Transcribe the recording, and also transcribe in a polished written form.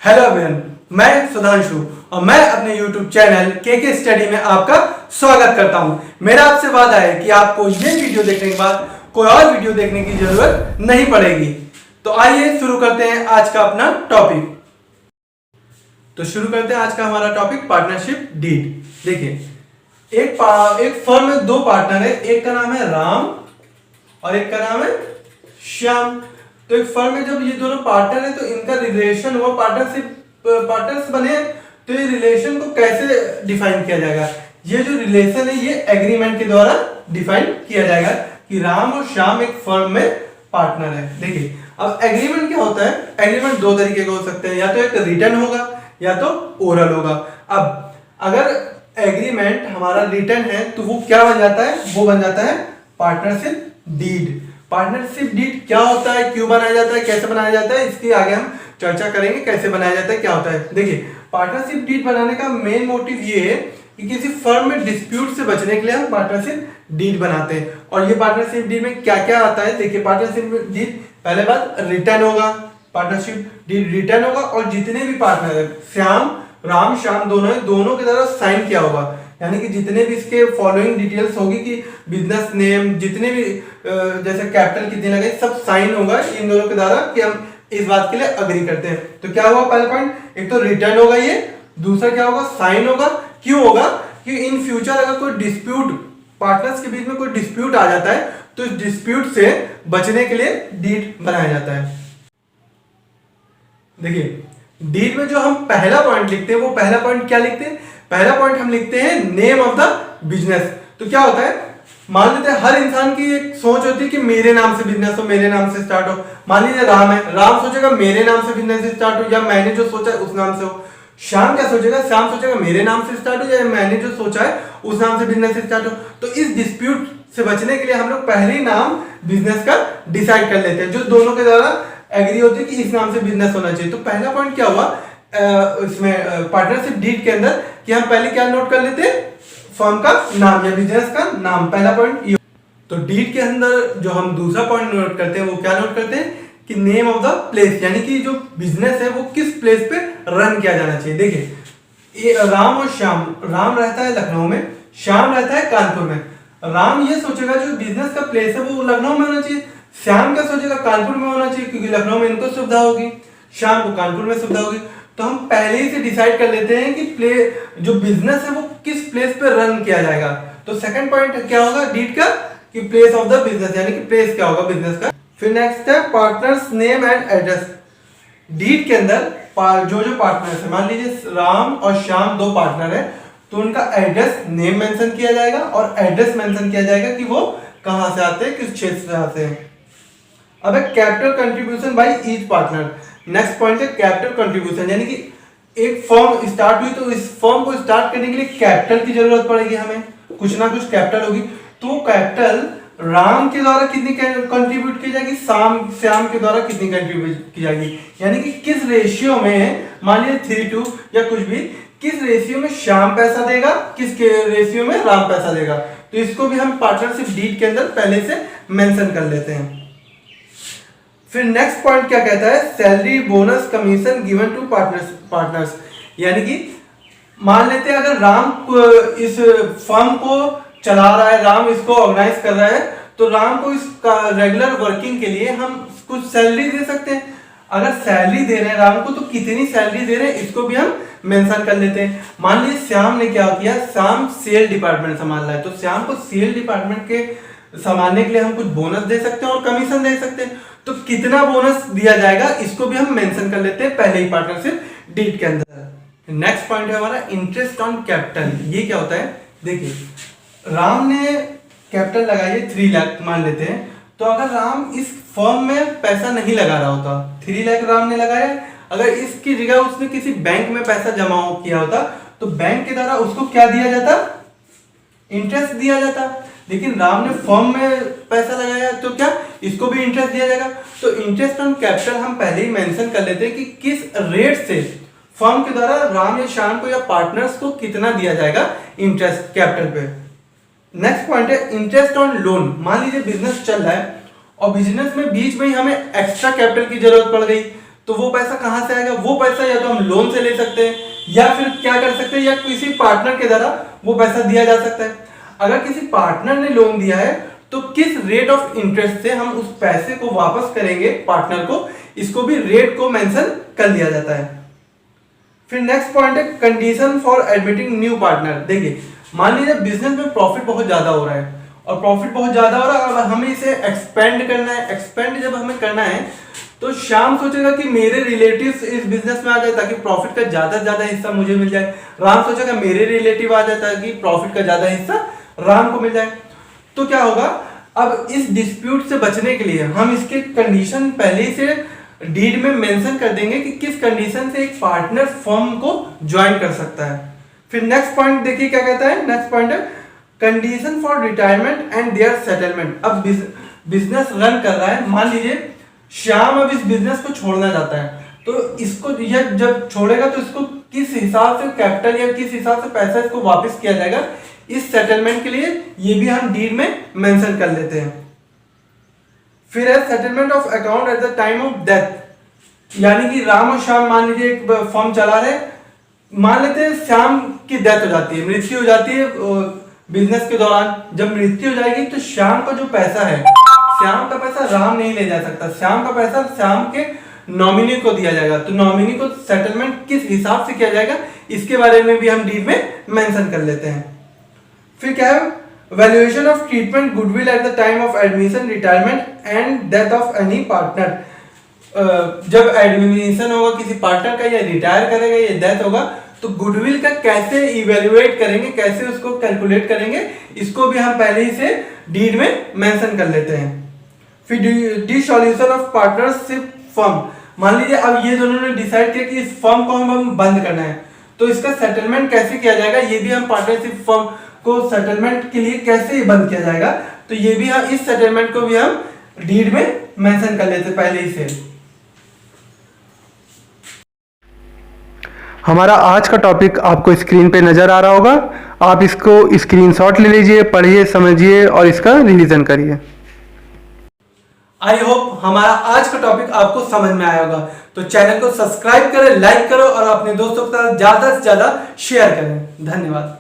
Hello everyone, मैं सुधांशु और मैं अपने YouTube चैनल के स्टडी में आपका स्वागत करता हूं। मेरा आपसे वादा है कि आपको ये वीडियो देखने के बाद कोई और वीडियो देखने की जरूरत नहीं पड़ेगी। तो आइए शुरू करते हैं आज का अपना टॉपिक। तो शुरू करते हैं आज का हमारा टॉपिक पार्टनरशिप डीड। देखिए एक फर्म में दो पार्टनर है, एक का नाम है राम और एक का नाम है श्याम। तो एक फर्म में जब ये दोनों पार्टनर है तो इनका रिलेशन हुआ, पार्टनर्स बने, तो ये रिलेशन को कैसे डिफाइन किया जाएगा? ये जो रिलेशन है ये एग्रीमेंट के द्वारा डिफाइन किया जाएगा कि राम और श्याम एक फर्म में पार्टनर है। देखिए अब एग्रीमेंट क्या होता है? एग्रीमेंट दो तरीके के हो सकते हैं, या तो एक रिटन होगा या तो ओरल होगा। अब अगर एग्रीमेंट हमारा रिटन है तो वो क्या बन जाता है? वो बन जाता है पार्टनरशिप डीड। पार्टनरशिप डीड क्या होता है, क्यों बनाया जाता है, कैसे बनाया जाता है, इसकी आगे हम चर्चा करेंगे कैसे बनाया जाता है, क्या होता है। देखिए पार्टनरशिप डीड बनाने का मेन मोटिव ये है कि किसी फर्म में डिस्प्यूट से बचने के लिए हम पार्टनरशिप डीड बनाते हैं। और ये पार्टनरशिप डीड में क्या क्या आता है? देखिए पार्टनरशिप डीड पहले बात रिटर्न होगा, पार्टनरशिप डीड रिटर्न होगा और जितने भी पार्टनर है राम श्याम दोनों के द्वारा साइन किया होगा। यानी कि जितने भी इसके फॉलोइंग डिटेल्स होगी कि बिजनेस नेम, जितने भी जैसे कैपिटल कितनी लगे, सब साइन होगा इन दोनों के द्वारा कि हम इस बात के लिए अग्री करते हैं। तो क्या हुआ पहला पॉइंट? एक तो रिटर्न होगा ये, दूसरा क्या होगा? साइन होगा। क्यों होगा? कि इन फ्यूचर अगर कोई डिस्प्यूट पार्टनर्स के बीच में कोई डिस्प्यूट आ जाता है तो इस डिस्प्यूट से बचने के लिए डीड बनाया जाता है। देखिए डीड में जो हम पहला पॉइंट लिखते हैं, वो पहला पॉइंट क्या लिखते हैं? पहला पॉइंट हम लिखते हैं नेम ऑफ द बिजनेस। तो क्या होता है, मान लेते हैं हर इंसान की एक सोच होती है कि मेरे नाम से बिजनेस हो, मेरे नाम से स्टार्ट हो। मान लीजिए राम है, राम सोचेगा मेरे नाम से बिजनेस स्टार्ट हो या मैंने जो सोचा है उस नाम से हो। श्याम क्या सोचेगा? श्याम सोचेगा मेरे नाम से स्टार्ट हो या मैंने जो सोचा है उस नाम से बिजनेस स्टार्ट हो। तो इस डिस्प्यूट से बचने के लिए हम लोग पहले ही नाम बिजनेस का डिसाइड कर लेते हैं, जो दोनों के द्वारा एग्री होती है कि इस नाम से बिजनेस होना चाहिए। तो पहला पॉइंट क्या हुआ इसमें पार्टनरशिप डीड के अंदर कि हम पहले क्या नोट कर लेते हैं? फर्म का नाम या बिजनेस का नाम। पहला पॉइंट ये। तो डीड के अंदर जो हम दूसरा पॉइंट नोट करते हैं वो क्या नोट करते हैं कि नेम ऑफ द प्लेस, यानी कि जो बिजनेस है वो किस प्लेस पे रन किया जाना चाहिए। देखिए ये राम और श्याम, राम रहता है लखनऊ में, श्याम रहता है कानपुर में। राम ये सोचेगा जो बिजनेस का प्लेस है वो लखनऊ में होना चाहिए, श्याम क्या सोचेगा? कानपुर में होना चाहिए, क्योंकि लखनऊ में इनको सुविधा होगी, श्याम को कानपुर में सुविधा होगी। तो हम पहले ही से डिसाइड कर लेते हैं कि जो बिजनेस है वो किस प्लेस पे रन किया जाएगा। तो सेकंड पॉइंट क्या होगा डीड का? कि प्लेस ऑफ द बिजनेस, यानी कि प्लेस क्या होगा बिजनेस का। फिर नेक्स्ट है partners name and address. Deed के अंदर जो पार्टनर्स है, मान लीजिए राम और श्याम दो पार्टनर है, तो उनका एड्रेस नेम मेंशन किया जाएगा और एड्रेस मेंशन किया जाएगा कि वो कहां से आते हैं, किस क्षेत्र से आते हैं। अब एक capital contribution by each partner. Next point है कैपिटल कंट्रीब्यूशन, यानी कि एक फर्म स्टार्ट हुई तो इस फर्म को स्टार्ट करने के लिए कैपिटल की जरूरत पड़ेगी, हमें कुछ ना कुछ कैपिटल होगी। तो कैपिटल राम के द्वारा कितनी कंट्रीब्यूट की जाएगी, श्याम के द्वारा कितनी कंट्रीब्यूट की जाएगी, यानी कि किस रेशियो में, मान लीजिए 3:2 या कुछ भी, किस रेशियो में श्याम पैसा देगा, किस रेशियो में राम पैसा देगा। तो इसको भी हम पार्टनरशिप डीड के अंदर पहले से मेंशन कर लेते हैं। फिर नेक्स्ट पॉइंट क्या कहता है? Salary bonus commission given to partners. यानी कि मान लेते हैं अगर राम इस फर्म को चला रहा है, राम इसको ऑर्गेनाइज कर रहा है, तो राम को इसका रेगुलर वर्किंग के लिए हम कुछ सैलरी दे सकते हैं। अगर सैलरी दे रहे हैं राम को तो कितनी सैलरी दे रहे हैं इसको भी हम मेंशन कर लेते हैं। मान लीजिए श्याम ने क्या किया, श्याम सेल डिपार्टमेंट संभाल रहा है, तो श्याम को सेल डिपार्टमेंट के संभालने के लिए हम कुछ बोनस दे सकते हैं और कमीशन दे सकते हैं। तो कितना बोनस दिया जाएगा इसको भी हम मेंशन कर लेते हैं पहले ही पार्टनरशिप डीड के अंदर। नेक्स्ट पॉइंट है हमारा इंटरेस्ट ऑन कैपिटल। ये क्या होता है? देखिए राम ने कैपिटल लगाई 3 लाख मान लेते हैं, तो अगर राम इस फर्म में पैसा नहीं लगा रहा होता, 3 लाख राम ने लगाया, अगर इसकी जगह उसने किसी बैंक में पैसा जमा किया होता तो बैंक के द्वारा उसको क्या दिया जाता? इंटरेस्ट दिया जाता। लेकिन राम ने फर्म में पैसा लगाया तो क्या इसको भी इंटरेस्ट दिया जाएगा। तो इंटरेस्ट ऑन कैपिटल हम पहले ही मेंशन कर लेते हैं कि किस रेट से फर्म के द्वारा राम या श्याम को या पार्टनर्स को कितना दिया जाएगा इंटरेस्ट कैपिटल पे। नेक्स्ट पॉइंट है इंटरेस्ट ऑन लोन। मान लीजिए बिजनेस चल रहा है और बिजनेस में बीच में ही हमें एक्स्ट्रा कैपिटल की जरूरत पड़ गई, तो वो पैसा कहाँ से आएगा? वो पैसा या तो हम लोन से ले सकते हैं या फिर क्या कर सकते हैं, या किसी पार्टनर के द्वारा वो पैसा दिया जा सकता है। अगर किसी पार्टनर ने लोन दिया है तो किस रेट ऑफ इंटरेस्ट से हम उस पैसे को वापस करेंगे पार्टनर को, इसको भी रेट को मेंशन कर दिया जाता है। फिर नेक्स्ट पॉइंट है condition for admitting new partner. देखिए, मान लीजिए बिजनेस में प्रॉफिट बहुत ज्यादा हो रहा है और प्रॉफिट बहुत ज्यादा हो रहा है, अब हमें इसे एक्सपेंड करना है। एक्सपेंड जब हमें करना है तो श्याम सोचेगा कि मेरे रिलेटिव्स इस बिजनेस में आ जाए ताकि प्रॉफिट का ज्यादा से ज्यादा हिस्सा मुझे मिल जाए। राम सोचेगा मेरे रिलेटिव आ जाए ताकि प्रॉफिट का ज्यादा हिस्सा राम को मिल जाए। तो क्या होगा, अब इस डिस्प्यूट से बचने के लिए हम इसके कंडीशन पहले ही से डीड में मेंशन कर देंगे कि किस कंडीशन से एक पार्टनर फर्म को ज्वाइन कर सकता है। फिर नेक्स्ट पॉइंट देखिए क्या कहता है। नेक्स्ट पॉइंट है condition for retirement and their settlement. अब बिजनेस रन कर रहा है, मान लीजिए श्याम अब इस बिजनेस को छोड़ना चाहता है, तो इसको यह जब छोड़ेगा तो इसको किस हिसाब से कैपिटल या किस हिसाब से पैसा इसको वापस किया जाएगा, इस सेटलमेंट के लिए ये भी हम डीड में मेंशन कर लेते हैं। फिर है settlement of account at the time of death. यानी कि राम और श्याम मान लीजिए एक फर्म चला रहे, मान लेते हैं श्याम की डेथ हो जाती है, मृत्यु हो जाती है बिजनेस के दौरान। जब मृत्यु हो जाएगी तो श्याम का जो पैसा है, श्याम का पैसा राम नहीं ले जा सकता, श्याम का पैसा श्याम के नॉमिनी को दिया जाएगा। तो नॉमिनी को सेटलमेंट किस हिसाब से किया जाएगा, इसके बारे में भी हम डीड में मेंशन कर लेते हैं। फिर क्या है valuation of treatment goodwill at the time of admission, retirement and death of any partner. जब एडमिशन होगा किसी पार्टनर का या रिटायर करेगा या डेथ होगा तो गुडविल का कैसे इवेल्युएट करेंगे, कैसे उसको कैलकुलेट करेंगे, इसको भी हम पहले ही से डीड में मेंशन कर लेते हैं। फिर डिसॉल्यूशन ऑफ पार्टनरशिप फर्म। मान लीजिए अब ये दोनों ने डिसाइड किया कि इस फर्म को हम बंद करना है, तो इसका सेटलमेंट कैसे किया जाएगा, ये भी हम पार्टनरशिप फर्म को सेटलमेंट के लिए कैसे बंद किया जाएगा, तो ये भी हम इस सेटलमेंट को भी हम डीड में मेंशन कर लेते पहले ही से। हमारा आज का टॉपिक आपको स्क्रीन पे नजर आ रहा होगा, आप इसको स्क्रीनशॉट ले लीजिए, पढ़िए, समझिए और इसका रिवीजन करिए। आई होप हमारा आज का टॉपिक आपको समझ में आया होगा। तो चैनल को सब्सक्राइब करें, लाइक करो और अपने दोस्तों के साथ ज्यादा से ज्यादा शेयर करें। धन्यवाद।